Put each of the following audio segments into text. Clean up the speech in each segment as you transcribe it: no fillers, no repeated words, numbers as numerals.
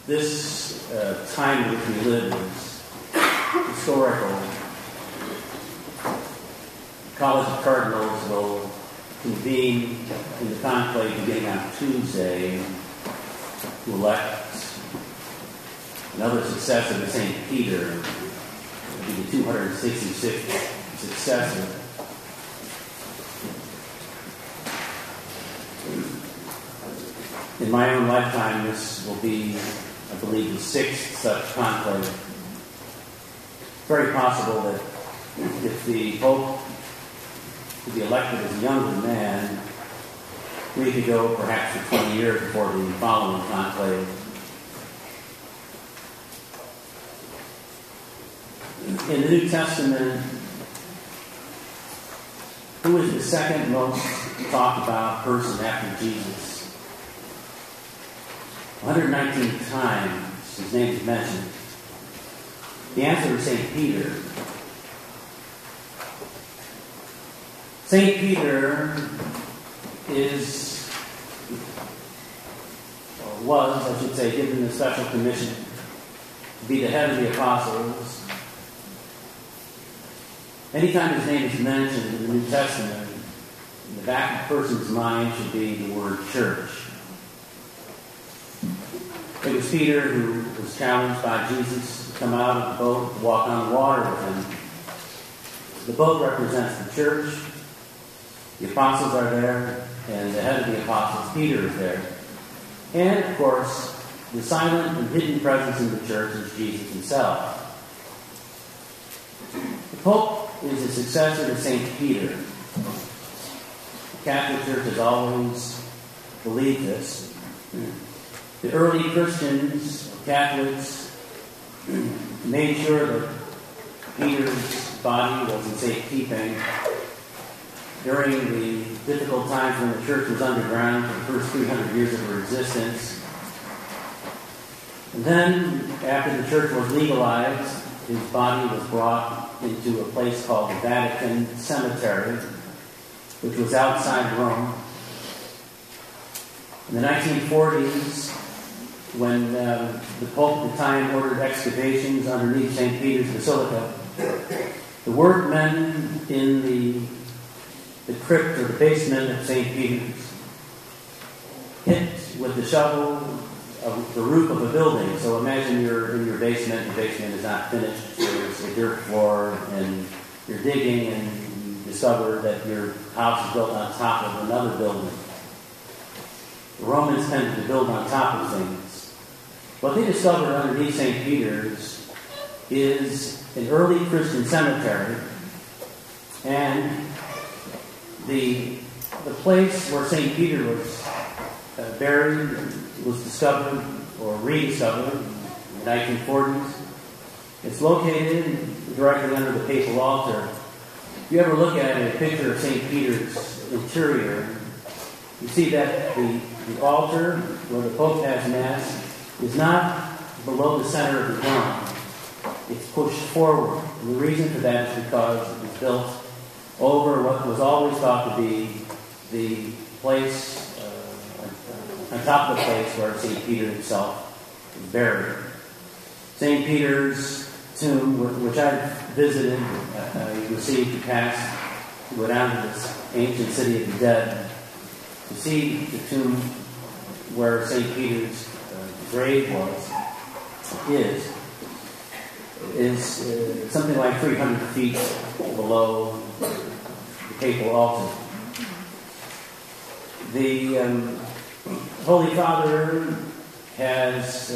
This time in which we live is historical. The College of Cardinals will convene in the conclave beginning on Tuesday to elect another successor to St. Peter. It'll be the 266th successor. In my own lifetime, this will be, I believe, the 6th such conclave. It's very possible that if the Pope to be elected as a younger man, we could go perhaps for 20 years before the following conclave. In the New Testament, who is the second most talked about person after Jesus? 119 times his name is mentioned. The answer is St. Peter. St. Peter is, or was, I should say, given the special commission to be the head of the apostles. Anytime his name is mentioned in the New Testament, in the back of a person's mind should be the word church. It was Peter who was challenged by Jesus to come out of the boat, to walk on the water with him. The boat represents the church. The apostles are there, and the head of the apostles, Peter, is there. And, of course, the silent and hidden presence in the church is Jesus himself. The Pope is a successor to St. Peter. The Catholic Church has always believed this. The early Christians, Catholics, made sure that Peter's body was in safekeeping during the difficult times when the church was underground for the first 300 years of her existence. And then, after the church was legalized, his body was brought into a place called the Vatican Cemetery, which was outside Rome. In the 1940s, when the Pope at the time ordered excavations underneath St. Peter's Basilica, the workmen in the crypt or the basement of St. Peter's hit with the shovel of the roof of a building. So imagine you're in your basement, the basement is not finished, there's a dirt floor, and you're digging and you discover that your house is built on top of another building. The Romans tended to build on top of things. What they discovered underneath St. Peter's is an early Christian cemetery, and the place where St. Peter was buried was discovered or rediscovered in the 1940s. It's located directly under the papal altar. If you ever look at a picture of St. Peter's interior, you see that the altar where the Pope has Mass is not below the center of the dome. It's pushed forward. And the reason for that is because it was built over what was always thought to be the place, on top of the place where St. Peter himself was buried. St. Peter's tomb, which I visited, you received a pass to go down to this ancient city of the dead, to see the tomb where St. Peter's grave is something like 300 feet below the papal altar. The Holy Father has,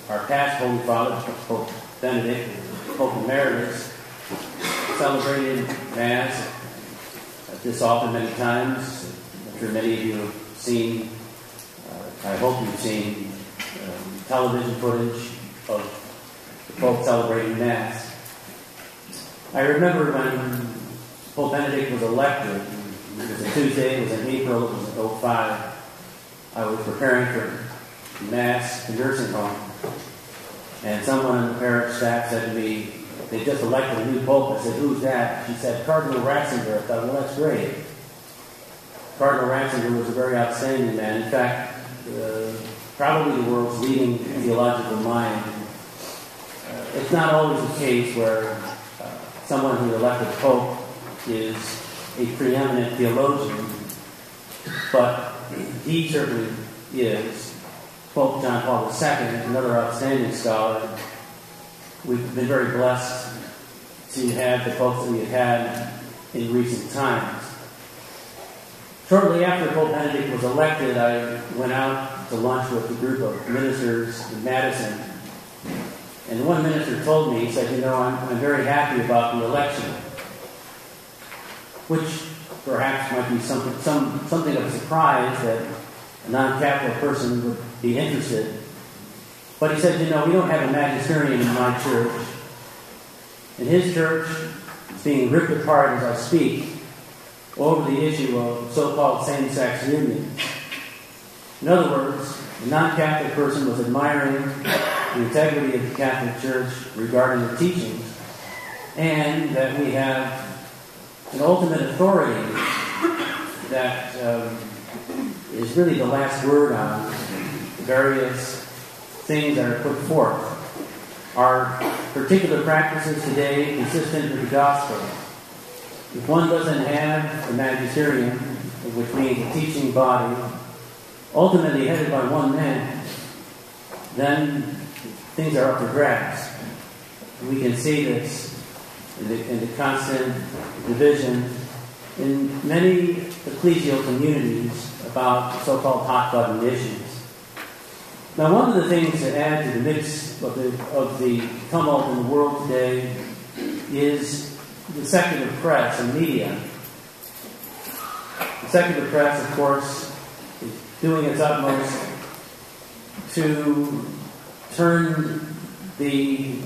our past Holy Father, Pope Benedict, Pope Emeritus, celebrated Mass at this altar many times. I'm sure many of you have seen, I hope you've seen television footage of the Pope celebrating Mass. I remember when Pope Benedict was elected, it was a Tuesday, it was in April, it was in 2005. I was preparing for Mass in nursing home, and someone on the parish staff said to me, they just elected a new Pope. I said, who's that? She said, Cardinal Ratzinger. I thought, well, that's great. Cardinal Ratzinger was a very outstanding man. In fact, probably the world's leading theological mind. It's not always the case where someone who elected pope is a preeminent theologian, but he certainly is. Pope John Paul II, another outstanding scholar. We've been very blessed to have the popes that we have had in recent times. Shortly after Pope Benedict was elected, I went out to lunch with a group of ministers in Madison. And one minister told me, he said, I'm very happy about the election. Which perhaps might be something of a surprise that a non-Catholic person would be interested. But he said, we don't have a magisterium in my church. And his church is being ripped apart as I speak over the issue of so-called same-sex union. In other words, a non-Catholic person was admiring the integrity of the Catholic Church regarding the teachings, and that we have an ultimate authority that is really the last word on various things that are put forth. Are particular practices today consistent with the gospel? If one doesn't have a magisterium, which means a teaching body, ultimately headed by one man, then things are up for grabs. We can see this in the constant division in many ecclesial communities about so-called hot-button issues. Now, one of the things that add to the mix of the tumult in the world today is the secular press and media. The secular press, of course, is doing its utmost to turn the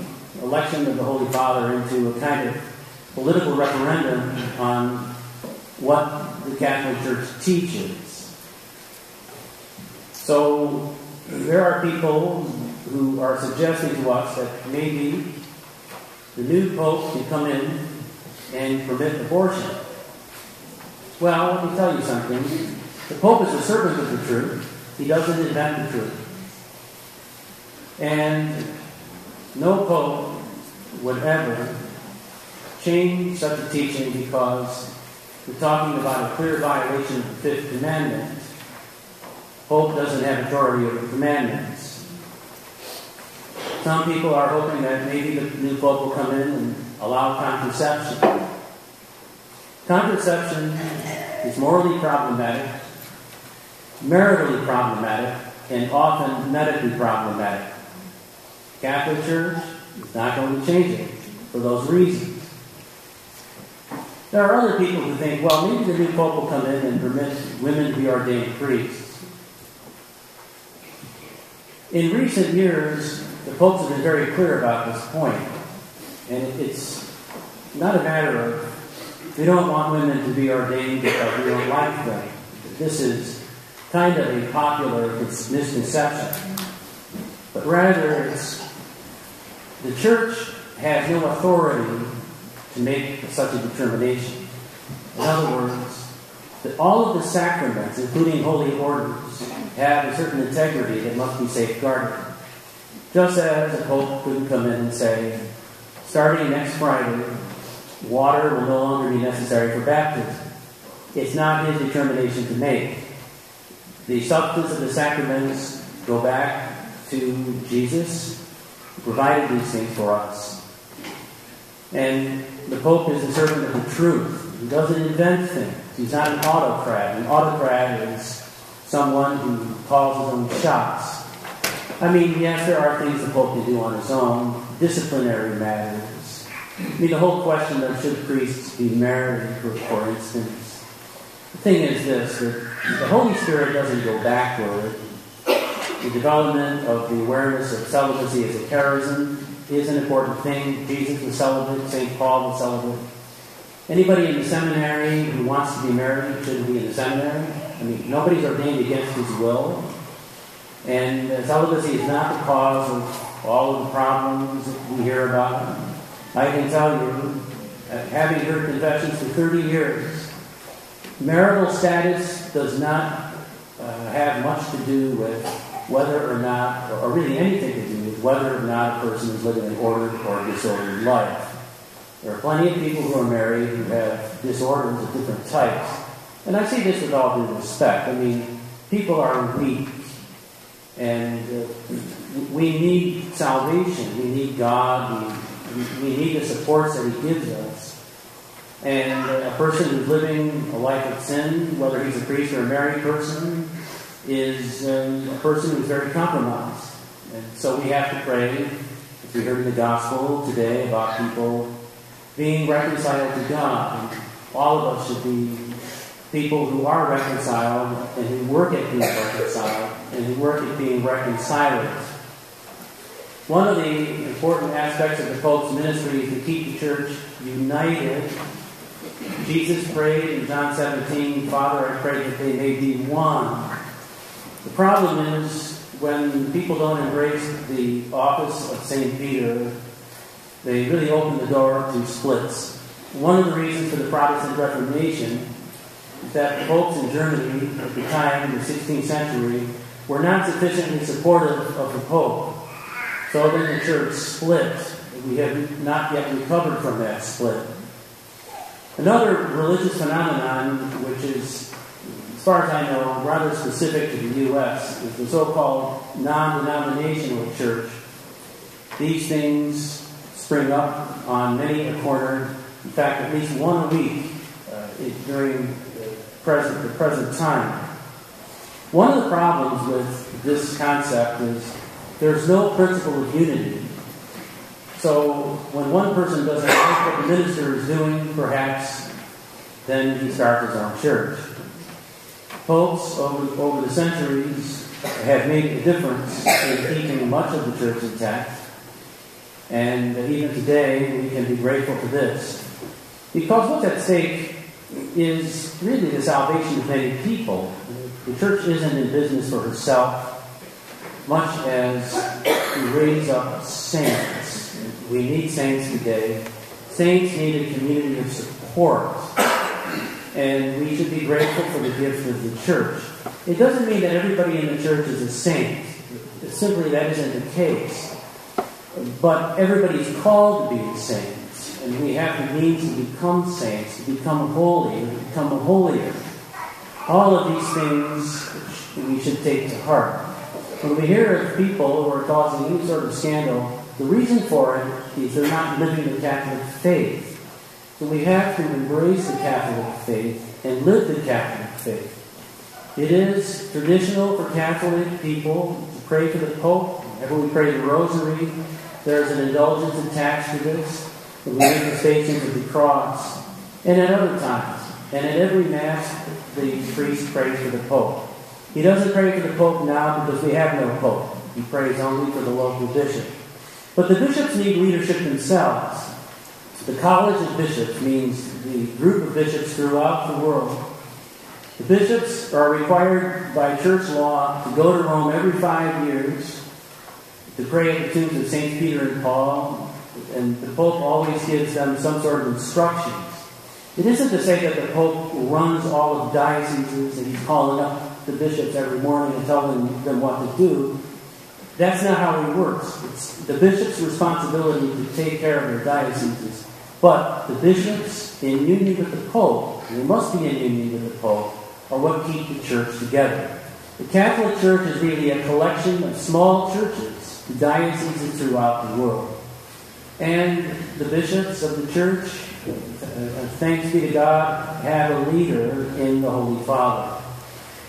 election of the Holy Father into a kind of political referendum on what the Catholic Church teaches. So there are people who are suggesting to us that maybe the new Pope can come in and permit abortion. Well, let me tell you something. The Pope is a servant of the truth. He doesn't invent the truth. And no Pope would ever change such a teaching because we're talking about a clear violation of the Fifth Commandment. Pope doesn't have authority over commandments. Some people are hoping that maybe the new Pope will come in and allow contraception. Contraception is morally problematic, maritally problematic, and often medically problematic. The Catholic Church is not going to change it for those reasons. There are other people who think, well, maybe the new Pope will come in and permit women to be ordained priests. In recent years, the popes have been very clear about this point. And it's not a matter of, we don't want women to be ordained because we don't like them. This is kind of a popular misconception. But rather, it's the church has no authority to make such a determination. In other words, that all of the sacraments, including holy orders, have a certain integrity that must be safeguarded. Just as a pope couldn't come in and say, starting next Friday, water will no longer be necessary for baptism. It's not his determination to make. The substance of the sacraments go back to Jesus, who provided these things for us. And the Pope is a servant of the truth. He doesn't invent things. He's not an autocrat. An autocrat is someone who calls his own shots. I mean, yes, there are things the Pope can do on his own, disciplinary matters. I mean, the whole question of should priests be married, for instance. The thing is this, that the Holy Spirit doesn't go backward. The development of the awareness of celibacy as a charism is an important thing. Jesus was celibate, St. Paul was celibate. Anybody in the seminary who wants to be married shouldn't be in the seminary. I mean, nobody's ordained against his will. And celibacy is not the cause of all of the problems that we hear about. I can tell you, having heard confessions for 30 years, marital status does not have much to do with whether or not, or really anything to do with whether or not a person is living an ordered or disordered life. There are plenty of people who are married who have disorders of different types. And I say this with all due respect. I mean, people are weak, and we need salvation. We need God. We need the supports that He gives us. And a person who's living a life of sin, whether he's a priest or a married person, is a person who's very compromised. And so we have to pray, as we heard in the gospel today, about people being reconciled to God. And all of us should be people who are reconciled and who work at being reconciled and who work at being reconcilers. One of the important aspects of the Pope's ministry is to keep the church united. Jesus prayed in John 17, Father, I pray that they may be one. The problem is when people don't embrace the office of St. Peter, they really open the door to splits. One of the reasons for the Protestant Reformation is that the popes in Germany at the time, in the 16th century, were not sufficiently supportive of the Pope. So then the church split. We have not yet recovered from that split. Another religious phenomenon, which is, as far as I know, rather specific to the U.S., is the so-called non-denominational church. These things spring up on many a corner. In fact, at least one a week during the present time. One of the problems with this concept is there's no principle of unity. So when one person doesn't like what the minister is doing, perhaps, then he starts his own church. Popes over the centuries have made a difference in keeping much of the church intact. And even today, we can be grateful for this. Because what's at stake is really the salvation of many people. The church isn't in business for herself, much as to raise up saints. We need saints today. Saints need a community of support. And we should be grateful for the gift of the church. It doesn't mean that everybody in the church is a saint. Simply that isn't the case. But everybody's called to be saints. And we have the means to become saints, to become holy, to become holier. All of these things we should take to heart. When we hear of people who are causing any sort of scandal, the reason for it is they're not living the Catholic faith. So we have to embrace the Catholic faith and live the Catholic faith. It is traditional for Catholic people to pray for the Pope. Whenever we pray the Rosary, there's an indulgence attached to this. When we read the Stations of the Cross. And at other times, and at every Mass, the priest prays for the Pope. He doesn't pray for the Pope now because we have no Pope. He prays only for the local bishop. But the bishops need leadership themselves. The College of Bishops means the group of bishops throughout the world. The bishops are required by church law to go to Rome every 5 years to pray at the tombs of St. Peter and Paul, and the Pope always gives them some sort of instructions. It isn't to say that the Pope runs all of dioceses and he's calling up the bishops every morning and telling them what to do. That's not how he works. It's the bishop's responsibility to take care of their dioceses. But the bishops, in union with the Pope, and they must be in union with the Pope, are what keep the church together. The Catholic Church is really a collection of small churches, dioceses throughout the world. And the bishops of the church, thanks be to God, have a leader in the Holy Father.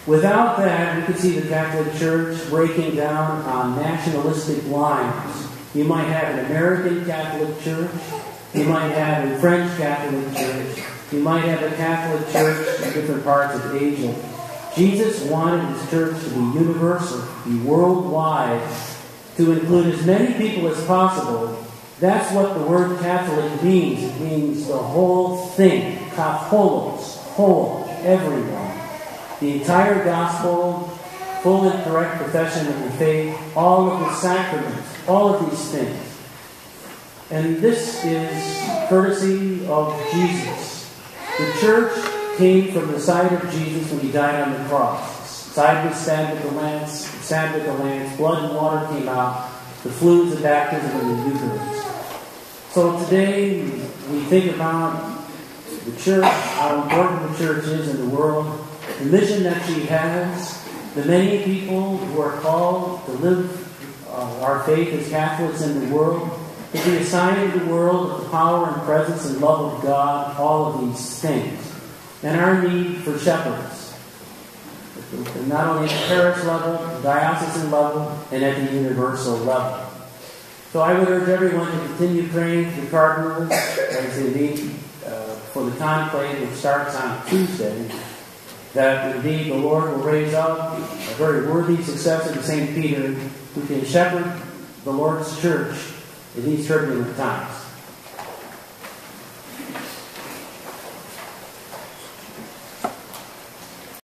Without that, we could see the Catholic Church breaking down on nationalistic lines. You might have an American Catholic Church. You might have a French Catholic Church. You might have a Catholic Church in different parts of Asia. Jesus wanted his church to be universal, be worldwide, to include as many people as possible. That's what the word Catholic means. It means the whole thing. Katholos, whole, everyone. The entire gospel, full and correct profession of the faith, all of the sacraments, all of these things. And this is courtesy of Jesus. The church came from the side of Jesus when he died on the cross. Side was stabbed with the lance, stabbed with a lance, blood and water came out, the fluids of baptism and the Eucharist. So today we think about the church, how important the church is in the world, the mission that she has, the many people who are called to live our faith as Catholics in the world, to be a sign of the world of the power and presence and love of God, all of these things. And our need for shepherds, not only at the parish level, the diocesan level, and at the universal level. So I would urge everyone to continue praying for the cardinals as they meet for the conclave, which starts on Tuesday, that indeed the Lord will raise up a very worthy successor to St. Peter who can shepherd the Lord's church in these turbulent times.